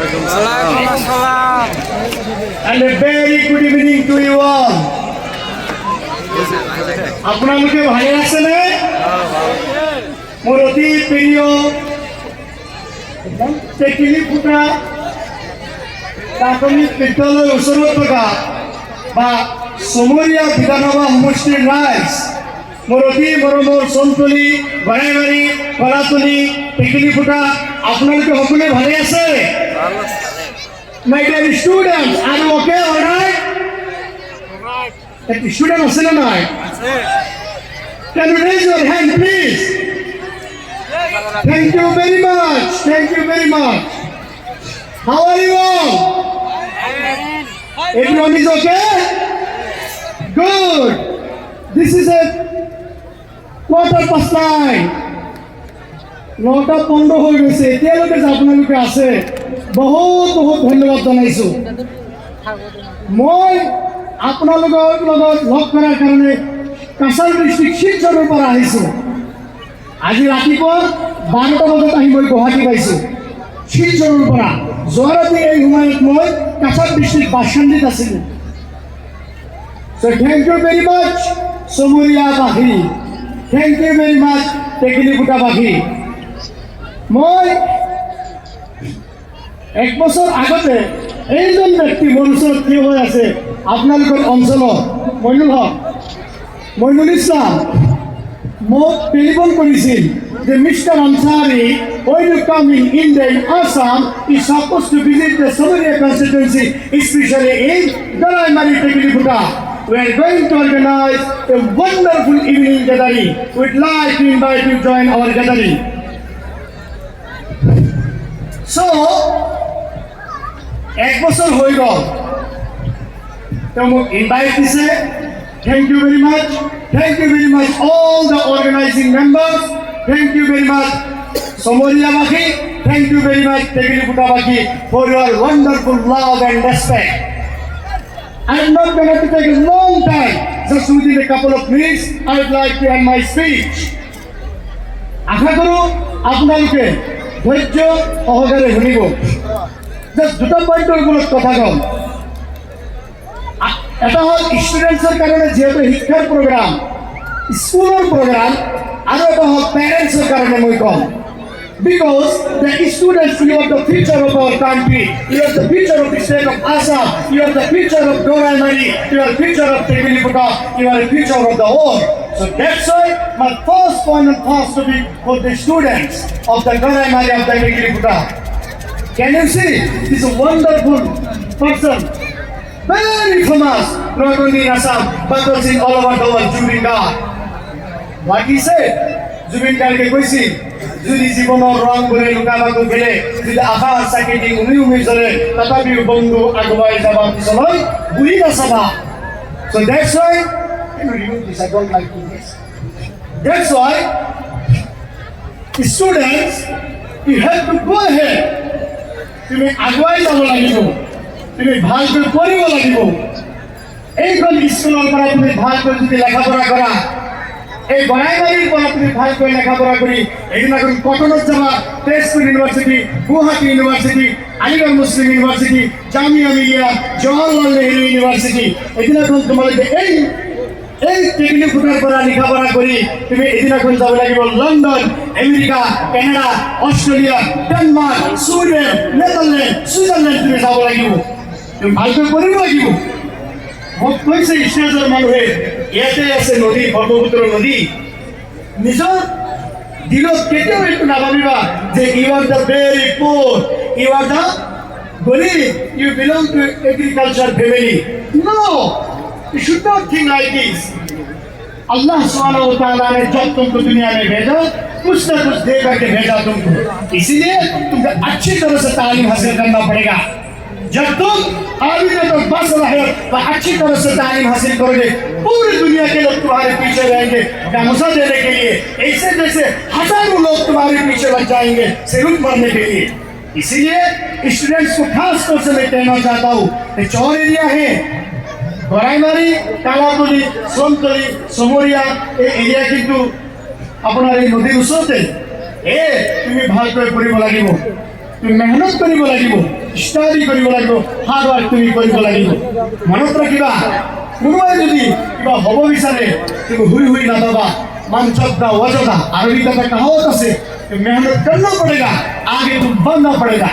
And a very good evening to you all. আপনাদেরকে ভালো আছে না? মোর অতি প্রিয় টেকনিকুটা প্রাথমিক বিদ্যালয় ওচৰত থকা বা সমৰীয়া বিধানসভা সমষ্টিৰ ৰাইজ মোৰ অতি মৰমৰ চন্তলি গড়াইমাৰী কলাতলি টেকনিকুটা আপোনালোকে সকলোৱে ভালে আছে? My dear students, are you okay? All right? The student is still alive. Can you raise your hand, please? Thank you very much. Thank you very much. How are you all? Everyone is okay? Good. This is a 9:15. 9:15 হৈ গৈছে এতিয়ালৈকে আপোনালোকে আছে বহুত বহুত ধন্যবাদ জনাইছো মই আপোনালোকৰ লগত লগ কৰাৰ কাৰণে কাছাৰ ডিষ্ট্ৰিক্ট শিলচৰৰ পৰা আহিছো আজি ৰাতিপুৱা 12টা বজাত আহি মই গুৱাহাটী পাইছো শিলচৰৰ পৰা যোৱা ৰাতি এই সময়ত মই কাছাৰ ডিষ্ট্ৰিক্ট বাসন্দিত আছিলো So thank you very much সমৰীয়াবাসী Thank you very much টেকনিকুটাবাসী মই এক বছৰ আগতে এইজন ব্যক্তি মোৰ ওচৰত থিয় হৈ আছে আপোনালোকৰ অঞ্চলত মইনুল ইছলাম মোক টেলিফোন কৰিছিল যে mister আনসাৰী when you come in India in Assam is supposed to visit the Somalia constituency especially in Galaimari Teknikuta. We are going to organize a wonderful evening gathering. We'd like to invite you to join our gathering. So, এক বছর হয়ে গেল তো মোক invite দিছে thank you very much all the organizing members thank you very much সমরিয়াবাসী thank you very much টেকনিকুটাবাসী for your wonderful love and respect I am not going to take a long time just within a couple of minutes I would like to end my speech আশা কৰো আপোনালোকে ধৈৰ্য সহকাৰে শুনিব just দুটা পয়েন্টৰ ওপৰত কথা কম এটা হ'ল ষ্টুডেন্টছৰ কাৰণে যেহেতু শিক্ষাৰ প্ৰগ্ৰাম স্কুলৰ প্ৰগ্ৰাম আৰু এটা হ'ল পেৰেণ্টছৰ কাৰণে মই কম because the students you are the future of our country you are the future of the state of Assam you are the future of Galaimari you are the future of Teknikuta you are the future of the world so that's why my first point and first to be for the students of the Galaimari of the Teknikuta can you see this wonderful person very famous not only in Assam but also in all over the world Jubin Garg what he said Jubin Garg কৈছিল যদি জীবনৰ ৰং বৰে লুকাবাকো গেলে যদি আশাৰ চাকিটি উমি জ্বলে তথাপিও বন্ধু আগুৱাই যাবা পিছলৈ বুঢ়ি নাচাবা so that's why can you remove this I don't like this that's why students you have to go ahead তুমি আগুৱাই যাব লাগিব তুমি ভালকৈ পঢ়িব লাগিব এইখন স্কুলৰ পৰা তুমি ভালকৈ যদি লেখাপঢ়া কৰা এই গড়াইমাৰীৰ পৰা তুমি ভালকৈ লেখাপঢ়া কৰি এইদিনাখন কটনত যাবা Tezpur university Guwahati university Aligarh Muslim university Jamia Millia Jawaharlal Nehru university এইদিনাখন তোমালোকে এই টেকনিকুটাৰ পৰা লেখাপঢ়া কৰি তুমি এইদিনাখন যাব লাগিব London America Canada Australia Denmark Sweden Netherlands Switzerland তুমি যাব লাগিব তুমি ভালকৈ পঢ়িব লাগিব মোক কৈছে ষ্টেজৰ মানুহে ইয়াতে আছে নদী ব্ৰহ্মপুত্ৰ নদী নিজৰ দিলত কেতিয়াও এইটো নাভাবিবা যে you are the very poor you are the গরিব you belong to agriculture family no you should not think like this अल्लाह सुब्हानहू व तआला ने जब तुमको दुनिया में भेजा कुछ न कुछ दे करके भेजा तुमको इसीलिए तुमको अच्छी तरह से तालीम हासिल करना पड़ेगा जब तुम आगे तो बस रहे तो अच्छी तरह से तालीम हासिल करोगे पूरी दुनिया के लोग तुम्हारे पीछे रहेंगे गामूसा देने के लिए ऐसे जैसे हजारों लोग तुम्हारे पीछे लग जाएंगे सिरुत मरने के लिए इसीलिए स्टूडेंट्स को खास तौर से मैं कहना चाहता हूँ कि 4 एरिया है গড়াইমারি কালাতলি সোমতলি সমরিয়া এই এরিয়া কিন্তু আপোনাৰ এই নদীৰ ওচৰতে তুমি ভালকৈ পঢ়িব লাগিব তুমি মেহনত কৰিব লাগিব, ষ্টাডি কৰিব লাগিব, হাৰ্ড ৱাৰ্ক তুমি কৰিব লাগিব। মনত ৰাখিবা, কোনোবাই যদি কিবা হ'ব বিচাৰে তুমি হুই হুই নাযাবা। मनसब्दा वजदा अरबी का कहावत से मेहनत करना पड़ेगा, आगे तुम बढ़ना पड़ेगा।